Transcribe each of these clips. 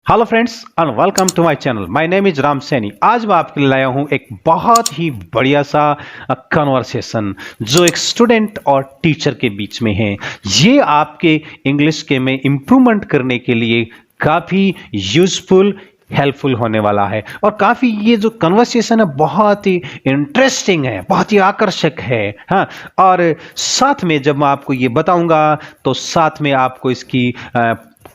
Hello friends and welcome to my channel. My name is Ram Saini. आज मैं आपके लिए लाया हूं एक बहुत ही बढ़िया सा कन्वर्सेशन जो एक स्टूडेंट और टीचर के बीच में है। ये आपके इंग्लिश के में इम्प्रूवमेंट करने के लिए काफ़ी यूजफुल हेल्पफुल होने वाला है और काफ़ी ये जो कन्वर्सेशन है बहुत ही इंटरेस्टिंग है, बहुत ही आकर्षक है। हाँ, और साथ में जब मैं आपको ये बताऊंगा तो साथ में आपको इसकी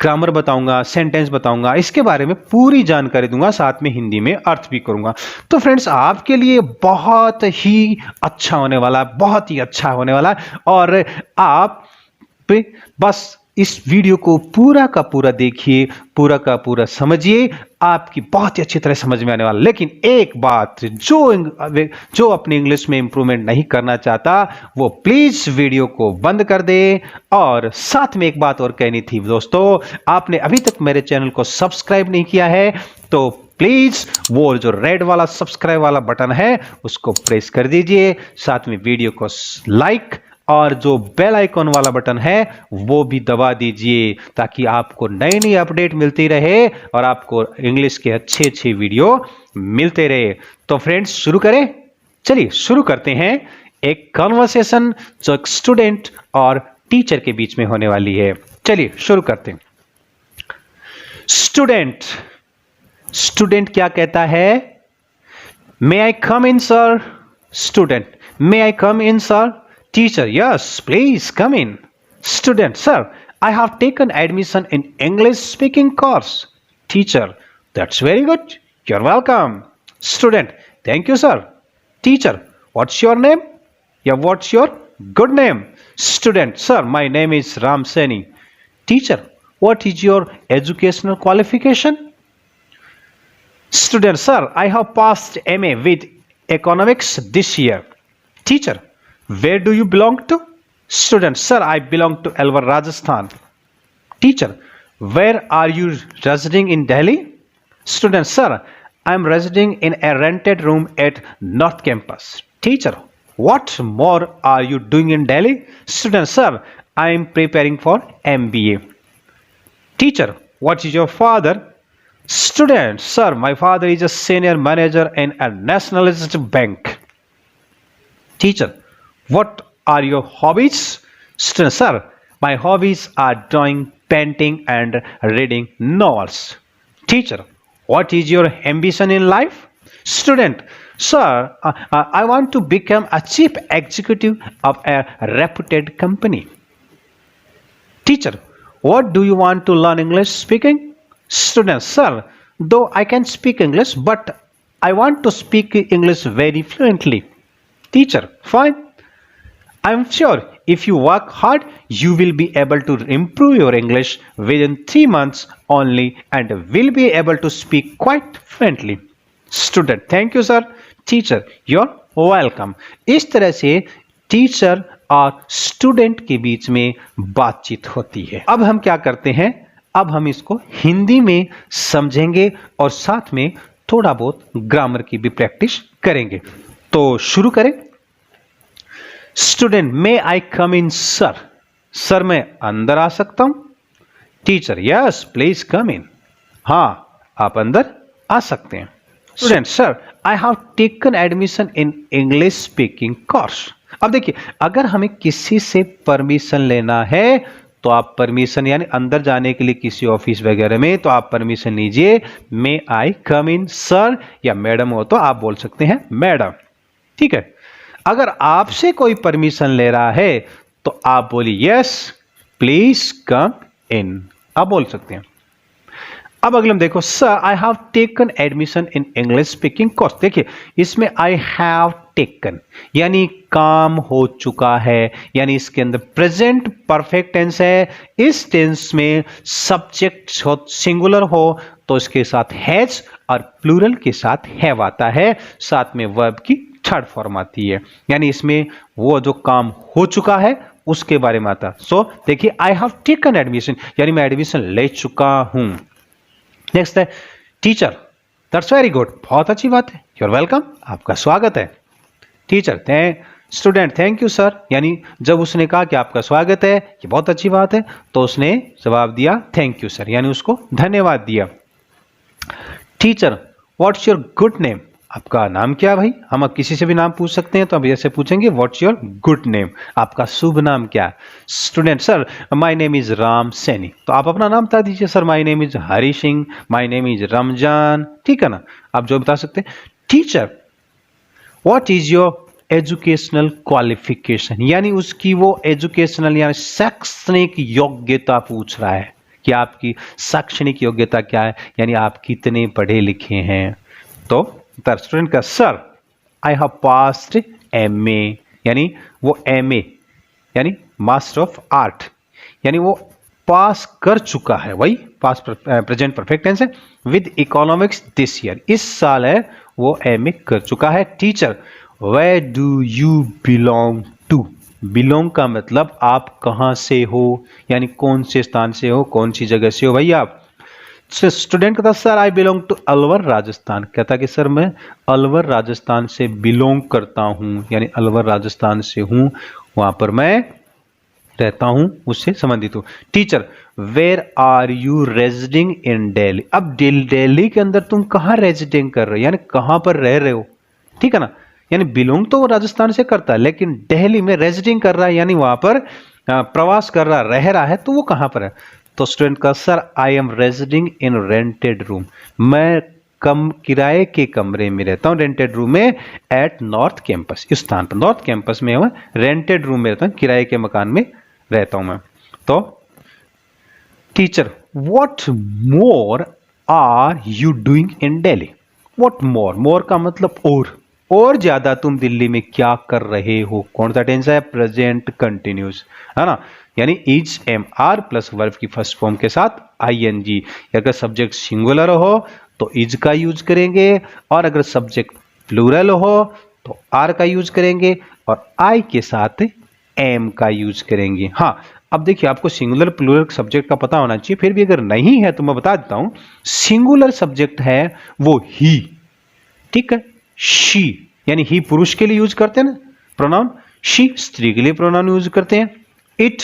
ग्रामर बताऊंगा, सेंटेंस बताऊंगा, इसके बारे में पूरी जानकारी दूंगा, साथ में हिंदी में अर्थ भी करूंगा। तो फ्रेंड्स आपके लिए बहुत ही अच्छा होने वाला है, बहुत ही अच्छा होने वाला है और आप बस इस वीडियो को पूरा का पूरा देखिए, पूरा का पूरा समझिए, आपकी बहुत ही अच्छी तरह समझ में आने वाला। लेकिन एक बात, जो अपने इंग्लिश में इंप्रूवमेंट नहीं करना चाहता वो प्लीज वीडियो को बंद कर दे। और साथ में एक बात और कहनी थी दोस्तों, आपने अभी तक मेरे चैनल को सब्सक्राइब नहीं किया है तो प्लीज वो जो रेड वाला सब्सक्राइब वाला बटन है उसको प्रेस कर दीजिए, साथ में वीडियो को लाइक और जो बेल आइकॉन वाला बटन है वो भी दबा दीजिए ताकि आपको नई नई अपडेट मिलती रहे और आपको इंग्लिश के अच्छे अच्छे वीडियो मिलते रहे। तो फ्रेंड्स शुरू करें, चलिए शुरू करते हैं एक कन्वर्सेशन जो एक स्टूडेंट और टीचर के बीच में होने वाली है। चलिए शुरू करते हैं। स्टूडेंट स्टूडेंट क्या कहता है? May I come in sir? Student, may I come in sir? Teacher, yes, please come in. Student, sir, I have taken admission in English speaking course. Teacher, that's very good. You're welcome. Student, thank you, sir. Teacher, what's your name? Yeah, what's your good name? Student, sir, my name is Ram Seni. Teacher, what is your educational qualification? Student, sir, I have passed MA with economics this year. Teacher, where do you belong to? Student, sir, I belong to Alwar, Rajasthan. Teacher, where are you residing in Delhi? Student, sir, I am residing in a rented room at North Campus. Teacher, what more are you doing in Delhi? Student, sir, I am preparing for MBA. Teacher, what is your father? Student, sir, my father is a senior manager in a nationalist bank. Teacher, what are your hobbies? Student, sir, my hobbies are drawing, painting and reading novels. Teacher, what is your ambition in life? Student, sir, I want to become a chief executive of a reputed company. Teacher, what do you want to learn English speaking? Student, sir, though I can speak English, but I want to speak English very fluently. Teacher, fine. I'm sure if you work hard, you will be able to improve your English within 3 months only and will be able to speak quite fluently. Student, thank you sir. Teacher, you're welcome. इस तरह से teacher और student के बीच में बातचीत होती है। अब हम क्या करते हैं, अब हम इसको हिंदी में समझेंगे और साथ में थोड़ा बहुत ग्रामर की भी प्रैक्टिस करेंगे। तो शुरू करें। Student, may I come in sir? Sir, मैं अंदर आ सकता हूं? टीचर, यस प्लीज कम इन। हाँ, आप अंदर आ सकते हैं। Student, sir, I have taken admission in English speaking course. अब देखिए, अगर हमें किसी से परमिशन लेना है तो आप परमिशन यानी अंदर जाने के लिए किसी ऑफिस वगैरह में तो आप परमिशन लीजिए, मे आई कम इन सर, या मैडम हो तो आप बोल सकते हैं मैडम। ठीक है। अगर आपसे कोई परमिशन ले रहा है तो आप बोलिए यस प्लीज कम इन, आप बोल सकते हैं। अब अगले में देखो, sir I have taken admission in English speaking course. देखिए, इसमें आई हैव टेकन यानी काम हो चुका है, यानी इसके अंदर प्रेजेंट परफेक्ट टेंस है। इस टेंस में सब्जेक्ट सिंगुलर हो तो इसके साथ हैज और प्लूरल के साथ हैव आता है, साथ में वर्ब की थर्ड फॉर्म आती है, यानी इसमें वो जो काम हो चुका है उसके बारे में आता। सो देखिए, आई हैव टेकन एडमिशन यानी मैं एडमिशन ले चुका हूं। नेक्स्ट है टीचर, दैट्स वेरी गुड, बहुत अच्छी बात है। यूर वेलकम, आपका स्वागत है। Teacher, student, thank you sir, यानी जब उसने कहा कि आपका स्वागत है, ये बहुत अच्छी बात है, तो उसने जवाब दिया थैंक यू सर, यानी उसको धन्यवाद दिया। Teacher what's your good name, आपका नाम क्या है भाई? हम अब किसी से भी नाम पूछ सकते हैं, तो अब ऐसे पूछेंगे व्हाट्स योर गुड नेम, आपका शुभ नाम क्या है? Student sir my name is Ram Saini, तो आप अपना नाम बता दीजिए। Sir my name is Hari Singh, my name is Ramzan, ठीक है ना, आप जो बता सकते हैं। Teacher what is your educational qualification, यानी उसकी वो एजुकेशनल यानी शैक्षणिक योग्यता पूछ रहा है कि आपकी शैक्षणिक योग्यता क्या है, यानी आप कितने पढ़े लिखे हैं। तो स्टूडेंट का sir I have passed MA, यानी वो MA यानी मास्टर ऑफ आर्ट, यानी वो पास कर चुका है, वही पास प्रेजेंट परफेक्ट टेंस है, विद इकोनॉमिक्स दिस ईयर, इस साल है वो MA कर चुका है। Teacher where do you belong to, belong का मतलब आप कहाँ से हो, यानी कौन से स्थान से हो, कौन सी जगह से हो भाई आप। स्टूडेंट कहता sir I belong to Alwar Rajasthan, कहता कि सर मैं अलवर राजस्थान से बिलोंग करता हूँ, यानी अलवर राजस्थान से हूँ, वहां पर मैं रहता हूं, उससे संबंधित हूं। Teacher where are you residing in Delhi, अब दिल्ली के अंदर तुम कहाँ रेजिडिंग कर रहे हो, यानी कहां पर रह रहे हो, ठीक है ना, यानी बिलोंग तो वो राजस्थान से करता है, लेकिन दिल्ली में रेजिडिंग कर रहा है, यानी वहां पर प्रवास कर रहा, रह रहा है, तो वो कहां पर है। तो स्टूडेंट का sir I am residing in rented room, मैं कम किराए के कमरे में रहता हूं, रेंटेड रूम में, एट नॉर्थ कैंपस, इस स्थान पर नॉर्थ कैंपस में, रेंटेड रूम में रहता हूं, किराए के मकान में रहता हूं मैं। तो teacher what more are you doing in Delhi, what more, more का मतलब और ज्यादा तुम दिल्ली में क्या कर रहे हो, कौन सा टेंस है, प्रेजेंट कंटिन्यूस, है ना, यानी इज MR प्लस वर्ब की फर्स्ट फॉर्म के साथ ING, अगर सब्जेक्ट सिंगुलर हो तो इज का यूज करेंगे, और अगर सब्जेक्ट प्लूरल हो तो आर का यूज करेंगे, और आई के साथ एम का यूज करेंगे। हाँ, अब देखिए आपको सिंगुलर प्लूरल सब्जेक्ट का पता होना चाहिए, फिर भी अगर नहीं है तो मैं बता देता हूं, सिंगुलर सब्जेक्ट है वो ही, ठीक है, शी, यानी ही पुरुष के लिए यूज करते हैं ना प्रोनाउन, शी स्त्री के लिए प्रोनाउन यूज करते हैं, इट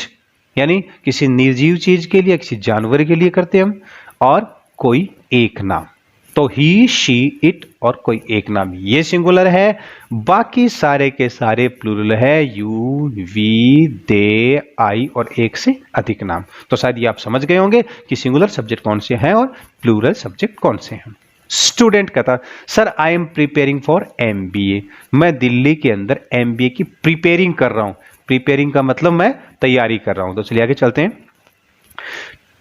यानी किसी निर्जीव चीज के लिए, किसी जानवर के लिए करते हैं हम, और कोई एक नाम, तो ही शी इट और कोई एक नाम, ये सिंगुलर है, बाकी सारे के सारे प्लूरल है, यू वी दे आई और एक से अधिक नाम। तो शायद ये आप समझ गए होंगे कि सिंगुलर सब्जेक्ट कौन से हैं और प्लूरल सब्जेक्ट कौन से हैं। स्टूडेंट कहता sir I am preparing for MBA, मैं दिल्ली के अंदर MBA की प्रिपेयरिंग कर रहा हूं, प्रिपेयरिंग का मतलब मैं तैयारी कर रहा हूं। तो चलिए आगे चलते हैं।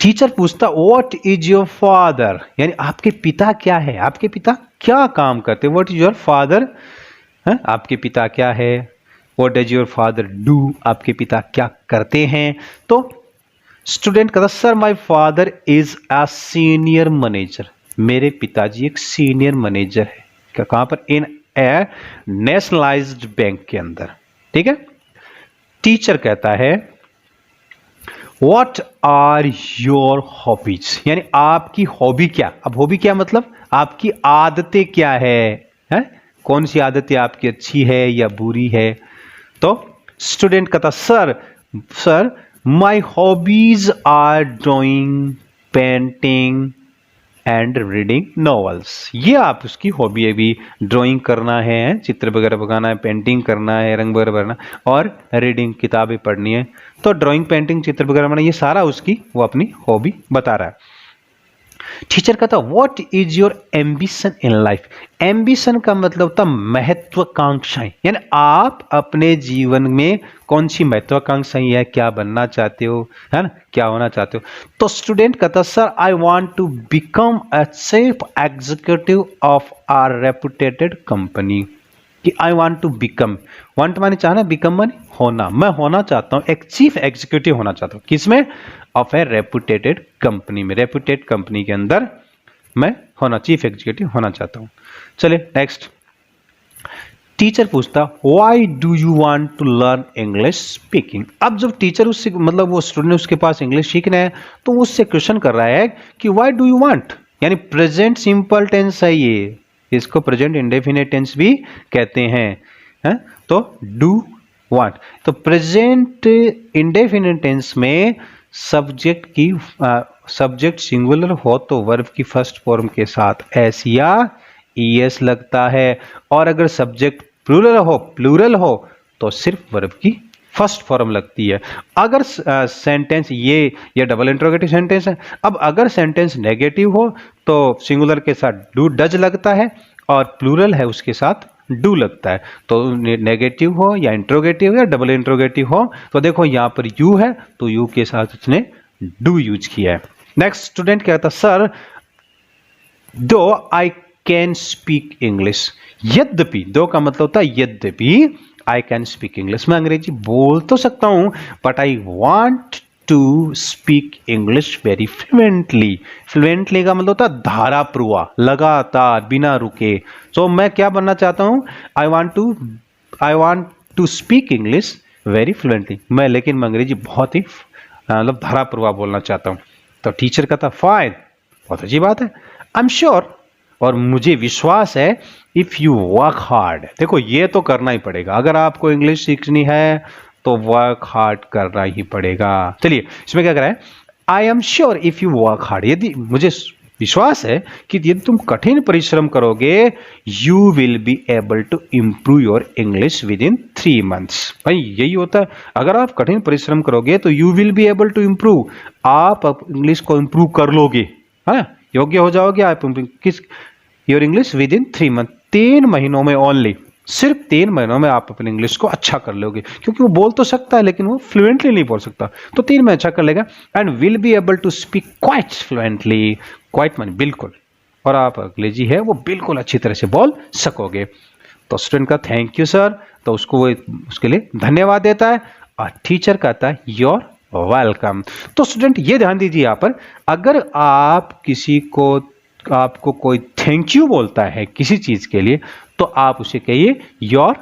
टीचर पूछता व्हाट इज योर फादर, यानी आपके पिता क्या है, आपके पिता क्या काम करते हैं, व्हाट इज योर फादर, आपके पिता क्या है, what does your father do, आपके पिता क्या करते हैं। तो स्टूडेंट कहता sir my father is a senior manager, मेरे पिताजी एक सीनियर मैनेजर है, कहां पर, इन ए नेशनलाइज्ड बैंक के अंदर, ठीक है। टीचर कहता है व्हाट आर योर हॉबीज, यानी आपकी हॉबी क्या, अब हॉबी क्या मतलब आपकी आदतें क्या है? कौन सी आदतें आपकी अच्छी है या बुरी है। तो स्टूडेंट कहता sir my hobbies are drawing, painting and reading novels, ये आप उसकी हॉबी है, भी ड्राइंग करना है, चित्र वगैरह बनाना है, पेंटिंग करना है, रंग वगैरह भरना, और रीडिंग किताबें पढ़नी है। तो ड्राइंग, पेंटिंग, चित्र वगैरह बनाना, ये सारा उसकी वो अपनी हॉबी बता रहा है। टीचर कहता what is your ambition in life, ambition का मतलब था महत्वाकांक्षाएं, यानी आप अपने जीवन में कौन सी महत्वाकांक्षाएं है, क्या बनना चाहते हो, है ना, क्या होना चाहते हो। तो स्टूडेंट कहता sir I want to become a chief executive of our reputed company, कि I want to become, want माने चाहना, बिकम माने होना, मैं होना चाहता हूं एक चीफ एग्जीक्यूटिव होना चाहता हूं, किसमें, ऑफ ए रेपुटेटेड कंपनी में, रेपुटेड कंपनी के अंदर मैं होना, चीफ एग्जीक्यूटिव होना चाहता हूं। चलिए नेक्स्ट। टीचर पूछता why do you want to learn English speaking, अब जब टीचर उससे मतलब वो स्टूडेंट उसके पास इंग्लिश सीखना है तो उससे क्वेश्चन कर रहा है कि व्हाई डू यू वांट, यानी प्रेजेंट सिंपल टेंस है ये, इसको प्रेजेंट इंडेफिनिट टेंस भी कहते हैं, तो डू वांट, तो प्रेजेंट इंडेफिनिट टेंस में सब्जेक्ट की सब्जेक्ट सिंगुलर हो तो वर्ब की फर्स्ट फॉर्म के साथ एस या ईएस लगता है, और अगर सब्जेक्ट प्लूरल हो तो सिर्फ वर्ब की फर्स्ट फॉर्म लगती है। अगर सेंटेंस ये डबल इंट्रोगेटिव सेंटेंस है। अब अगर सेंटेंस नेगेटिव हो तो सिंगुलर के साथ डू डज लगता है, और प्लूरल है उसके साथ डू लगता है। तो नेगेटिव हो या इंट्रोगेटिव या डबल इंट्रोगेटिव हो, तो देखो यहां पर यू है तो यू के साथ उसने डू यूज किया है। नेक्स्ट स्टूडेंट कहता सर दो आई कैन स्पीक इंग्लिश, यद्यपि, दो का मतलब होता है यद्यपि, आई कैन स्पीक इंग्लिश, मैं अंग्रेजी बोल तो सकता हूं but I want to speak English very fluently. Fluently का मतलब होता है धाराप्रवा, लगातार, बिना रुके। तो मैं क्या बनना चाहता हूं, I want to speak English very fluently, लेकिन मैं अंग्रेजी बहुत ही मतलब धाराप्रवा बोलना चाहता हूं। तो टीचर कहता फाइन, बहुत अच्छी बात है, आई एम श्योर, और मुझे विश्वास है, इफ यू वर्क हार्ड। देखो ये तो करना ही पड़ेगा, अगर आपको इंग्लिश सीखनी है तो वर्क हार्ड करना ही पड़ेगा। चलिए इसमें क्या करा है, I am sure if you work hard, यदि मुझे विश्वास है कि यदि तुम कठिन परिश्रम करोगे, you will be able to improve your English within 3 months। भाई यही होता है, अगर आप कठिन परिश्रम करोगे तो you will be able to improve, आप इंग्लिश को इंप्रूव कर लोगे, है, योग्य हो जाओगे आप किस your English within 3 months, 3 महीनों में ओनली, सिर्फ 3 महीनों में आप अपनी इंग्लिश को अच्छा कर लोगे। क्योंकि वो बोल तो सकता है लेकिन वो फ्लुएंटली नहीं बोल सकता, तो 3 में अच्छा कर लेगा। And will be able to speak quite fluently, quite माने बिल्कुल, और आप अंग्रेजी है वो बिल्कुल अच्छी तरह से बोल सकोगे। तो स्टूडेंट का थैंक यू सर, तो उसके लिए धन्यवाद देता है, और टीचर कहता है योर वेलकम। तो स्टूडेंट ये ध्यान दीजिए यहाँ पर, अगर आप आपको कोई थैंक यू बोलता है किसी चीज के लिए, तो आप उसे कहिए योर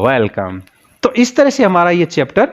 वेलकम। तो इस तरह से हमारा ये चैप्टर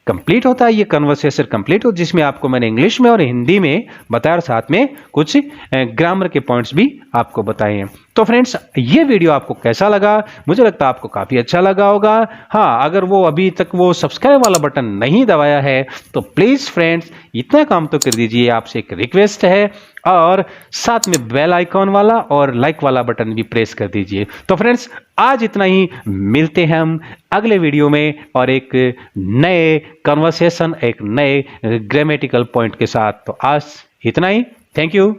कंप्लीट होता है, ये कन्वर्सेशन कंप्लीट हो, जिसमें आपको मैंने इंग्लिश में और हिंदी में बताया, और साथ में कुछ ग्रामर के पॉइंट्स भी आपको बताए हैं। तो फ्रेंड्स ये वीडियो आपको कैसा लगा, मुझे लगता है आपको काफी अच्छा लगा होगा। हाँ, अगर वो अभी तक वो सब्सक्राइब वाला बटन नहीं दबाया है तो प्लीज फ्रेंड्स इतना काम तो कर दीजिए, आपसे एक रिक्वेस्ट है, और साथ में बेल आइकॉन वाला और लाइक वाला बटन भी प्रेस कर दीजिए। तो फ्रेंड्स आज इतना ही, मिलते हैं हम अगले वीडियो में और एक नए कन्वर्सेशन, एक नए ग्रामेटिकल पॉइंट के साथ। तो आज इतना ही, थैंक यू।